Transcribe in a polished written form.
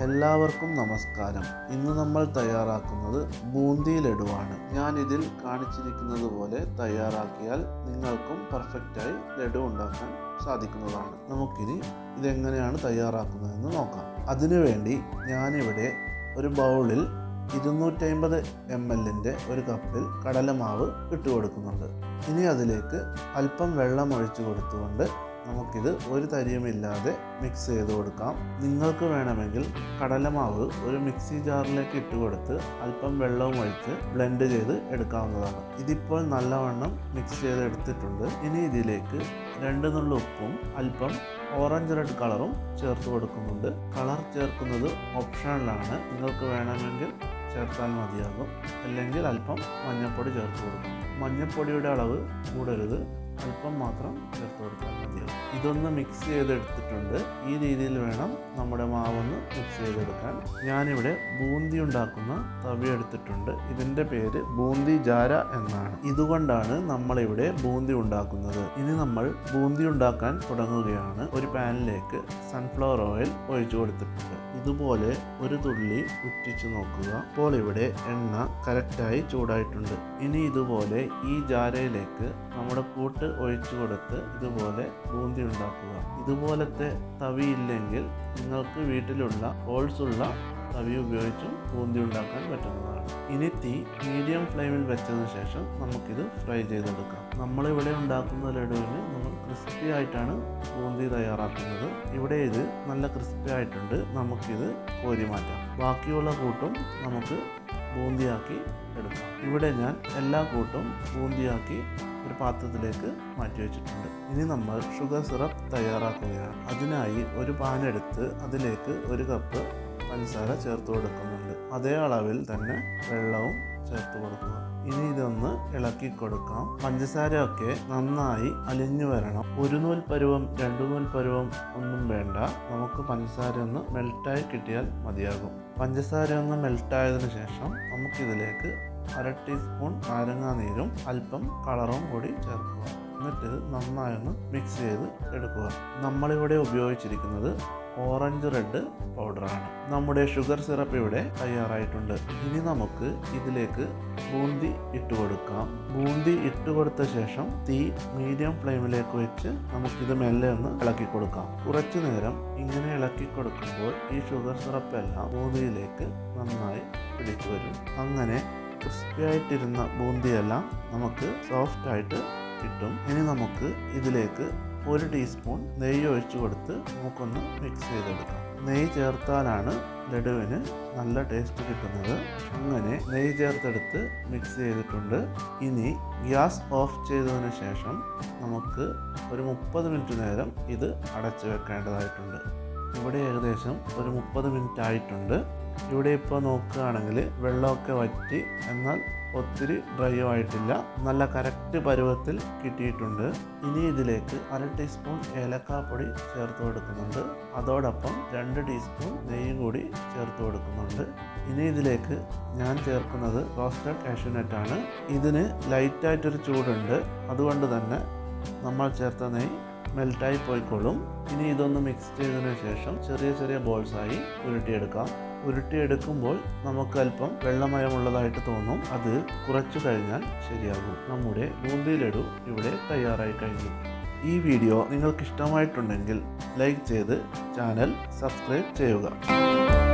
എല്ലാവർക്കും നമസ്കാരം. ഇന്ന് നമ്മൾ തയ്യാറാക്കുന്നത് ബൂന്തി ലഡുവാണ്. ഞാൻ ഇതിൽ കാണിച്ചിരിക്കുന്നത് പോലെ തയ്യാറാക്കിയാൽ നിങ്ങൾക്കും പെർഫെക്റ്റായി ലഡു ഉണ്ടാക്കാൻ സാധിക്കുന്നതാണ്. നമുക്കിനി ഇതെങ്ങനെയാണ് തയ്യാറാക്കുന്നതെന്ന് നോക്കാം. അതിനുവേണ്ടി ഞാനിവിടെ ഒരു ബൗളിൽ 250 ml ഒരു കപ്പിൽ കടലമാവ് ഇട്ട് കൊടുക്കുന്നുണ്ട്. ഇനി അതിലേക്ക് അല്പം വെള്ളം ഒഴിച്ചു കൊടുത്തുകൊണ്ട് നമുക്കിത് ഒരു തരിയുമില്ലാതെ മിക്സ് ചെയ്ത് കൊടുക്കാം. നിങ്ങൾക്ക് വേണമെങ്കിൽ കടലമാവ് ഒരു മിക്സി ജാറിലേക്ക് ഇട്ട് കൊടുത്ത് അല്പം വെള്ളവും ഒഴിച്ച് ബ്ലെൻഡ് ചെയ്ത് എടുക്കാവുന്നതാണ്. ഇതിപ്പോൾ നല്ലവണ്ണം മിക്സ് ചെയ്ത് എടുത്തിട്ടുണ്ട്. ഇനി ഇതിലേക്ക് 2 നുള്ളു ഉപ്പും അല്പം ഓറഞ്ച് റെഡ് കളറും ചേർത്ത് കൊടുക്കുന്നുണ്ട്. കളർ ചേർക്കുന്നത് ഓപ്ഷണലാണ്. നിങ്ങൾക്ക് വേണമെങ്കിൽ ചേർത്താൽ മതിയാകും, അല്ലെങ്കിൽ അല്പം മഞ്ഞൾപ്പൊടി ചേർത്ത് കൊടുക്കും. മഞ്ഞൾപ്പൊടിയുടെ അളവ് കൂടരുത്, അല്പം മാത്രം ചേർത്ത് കൊടുത്താൽ മതിയാകും. ഇതൊന്ന് മിക്സ് ചെയ്തെടുത്തിട്ടുണ്ട്. ഈ രീതിയിൽ വേണം നമ്മുടെ മാവൊന്ന് മിക്സ് ചെയ്തെടുക്കാൻ. ഞാനിവിടെ ബൂന്തി ഉണ്ടാക്കുന്ന തവി എടുത്തിട്ടുണ്ട്. ഇതിൻ്റെ പേര് ബൂന്തി ജാര എന്നാണ്. ഇതുകൊണ്ടാണ് നമ്മളിവിടെ ബൂന്തി ഉണ്ടാക്കുന്നത്. ഇനി നമ്മൾ ബൂന്തി ഉണ്ടാക്കാൻ തുടങ്ങുകയാണ്. ഒരു പാനിലേക്ക് സൺഫ്ലവർ ഓയിൽ ഒഴിച്ചു കൊടുത്തിട്ടുണ്ട്. ഇതുപോലെ ഒരു തുള്ളി ഉറ്റിച്ചു നോക്കുക. ഇപ്പോൾ ഇവിടെ എണ്ണ കറക്റ്റായി ചൂടായിട്ടുണ്ട്. ഇനി ഇതുപോലെ ഈ ജാരയിലേക്ക് നമ്മുടെ കൂട്ട് ഒഴിച്ചു കൊടുത്ത് ഇതുപോലെ ബൂന്തി ഉണ്ടാക്കുക. ഇതുപോലത്തെ തവി ഇല്ലെങ്കിൽ നിങ്ങൾക്ക് വീട്ടിലുള്ള ഹോൾസ് ഉള്ള തവി ഉപയോഗിച്ചും ബൂന്തി ഉണ്ടാക്കാൻ പറ്റുന്നതാണ്. ഇനി തീ മീഡിയം ഫ്ലെയിമിൽ വെച്ചതിന് ശേഷം നമുക്കിത് ഫ്രൈ ചെയ്തെടുക്കാം. നമ്മളിവിടെ ഉണ്ടാക്കുന്ന ലഡുവിന് നമ്മൾ ക്രിസ്പി ആയിട്ടാണ് ബൂന്തി തയ്യാറാക്കുന്നത്. ഇവിടെ ഇത് നല്ല ക്രിസ്പി ആയിട്ടുണ്ട്. നമുക്കിത് കോരി മാറ്റാം. ബാക്കിയുള്ള കൂട്ടും നമുക്ക് ബൂന്തിയാക്കി എടുക്കാം. ഇവിടെ ഞാൻ എല്ലാ കൂട്ടും ബൂന്തിയാക്കി ഒരു പാത്രത്തിലേക്ക് മാറ്റി വെച്ചിട്ടുണ്ട്. ഇനി നമ്മൾ ഷുഗർ സിറപ്പ് തയ്യാറാക്കുകയാണ്. അതിനായി ഒരു പാൻ എടുത്ത് അതിലേക്ക് 1 കപ്പ് പഞ്ചസാര ചേർത്ത് കൊടുക്കുന്നുണ്ട്. അതേ അളവിൽ തന്നെ വെള്ളവും ചേർത്ത് കൊടുക്കുക. ഇനി ഇതൊന്ന് ഇളക്കി കൊടുക്കാം. പഞ്ചസാരയൊക്കെ നന്നായി അലിഞ്ഞു വരണം. 1 നൂൽ പരുവം 2 നൂൽ പരുവം ഒന്നും വേണ്ട. നമുക്ക് പഞ്ചസാര ഒന്ന് മെൽറ്റായി കിട്ടിയാൽ മതിയാകും. പഞ്ചസാര ഒന്ന് മെൽറ്റായതിനു ശേഷം നമുക്കിതിലേക്ക് 1/2 ടീസ്പൂൺ നാരങ്ങാനീരും അല്പം കളറും കൂടി ചേർക്കുക. എന്നിട്ട് നന്നായൊന്ന് മിക്സ് ചെയ്ത് എടുക്കുക. നമ്മളിവിടെ ഉപയോഗിച്ചിരിക്കുന്നത് ഓറഞ്ച് റെഡ് പൗഡറാണ്. നമ്മുടെ ഷുഗർ സിറപ്പ് ഇവിടെ തയ്യാറായിട്ടുണ്ട്. ഇനി നമുക്ക് ഇതിലേക്ക് ബൂന്തി ഇട്ട് കൊടുക്കാം. ബൂന്തി ഇട്ട് കൊടുത്ത ശേഷം തീ മീഡിയം ഫ്ലെയിമിലേക്ക് വെച്ച് നമുക്കിത് മെല്ലെ ഒന്ന് ഇളക്കി കൊടുക്കാം. കുറച്ചു നേരം ഇങ്ങനെ ഇളക്കി കൊടുക്കുമ്പോൾ ഈ ഷുഗർ സിറപ്പ് എല്ലാം ബൂന്തിയിലേക്ക് നന്നായി പിടിച്ചു വരും. അങ്ങനെ ക്രിസ്പി ആയിട്ടിരുന്ന ബൂന്തിയെല്ലാം നമുക്ക് സോഫ്റ്റ് ആയിട്ട് കിട്ടും. ഇനി നമുക്ക് ഇതിലേക്ക് 1 ടീസ്പൂൺ നെയ്യ് ഒഴിച്ചു കൊടുത്ത് നമുക്കൊന്ന് മിക്സ് ചെയ്തെടുക്കാം. നെയ്യ് ചേർത്താലാണ് ലഡുവിന് നല്ല ടേസ്റ്റ് കിട്ടുന്നത്. അങ്ങനെ നെയ്യ് ചേർത്തെടുത്ത് മിക്സ് ചെയ്തിട്ടുണ്ട്. ഇനി ഗ്യാസ് ഓഫ് ചെയ്തതിന് ശേഷം നമുക്ക് ഒരു 30 മിനിറ്റ് നേരം ഇത് അടച്ചു വെക്കേണ്ടതായിട്ടുണ്ട്. ഇവിടെ ഏകദേശം ഒരു 30 മിനിറ്റ് ആയിട്ടുണ്ട്. ഇവിടെ ഇപ്പോൾ നോക്കുകയാണെങ്കിൽ വെള്ളമൊക്കെ വറ്റി, എന്നാൽ ഒത്തിരി ഡ്രൈ ആയിട്ടില്ല. നല്ല കറക്റ്റ് പരുവത്തിൽ കിട്ടിയിട്ടുണ്ട്. ഇനി ഇതിലേക്ക് 1/2 ടീസ്പൂൺ ഏലക്കാപ്പൊടി ചേർത്ത് കൊടുക്കുന്നുണ്ട്. അതോടൊപ്പം 2 ടീസ്പൂൺ നെയ്യും കൂടി ചേർത്ത് കൊടുക്കുന്നുണ്ട്. ഇനി ഇതിലേക്ക് ഞാൻ ചേർക്കുന്നത് റോസ്റ്റഡ് കാഷ്യൂനട്ട് ആണ്. ഇതിന് ലൈറ്റായിട്ടൊരു ചൂടുണ്ട്. അതുകൊണ്ട് തന്നെ നമ്മൾ ചേർത്ത നെയ്യ് മെൽറ്റായി പോയിക്കോളും. ഇനി ഇതൊന്ന് മിക്സ് ചെയ്തതിനു ശേഷം ചെറിയ ചെറിയ ബോൾസായി ഉരുട്ടിയെടുക്കാം. ഉരുട്ടിയെടുക്കുമ്പോൾ നമുക്ക് അല്പം വെള്ളമയമുള്ളതായിട്ട് തോന്നും. അത് കുറച്ചു കഴിഞ്ഞാൽ ശരിയാകും. നമ്മുടെ ബൂന്തി ലഡു ഇവിടെ തയ്യാറായി കഴിഞ്ഞു. ഈ വീഡിയോ നിങ്ങൾക്ക് ഇഷ്ടമായിട്ടുണ്ടെങ്കിൽ ലൈക്ക് ചെയ്ത് ചാനൽ സബ്സ്ക്രൈബ് ചെയ്യുക.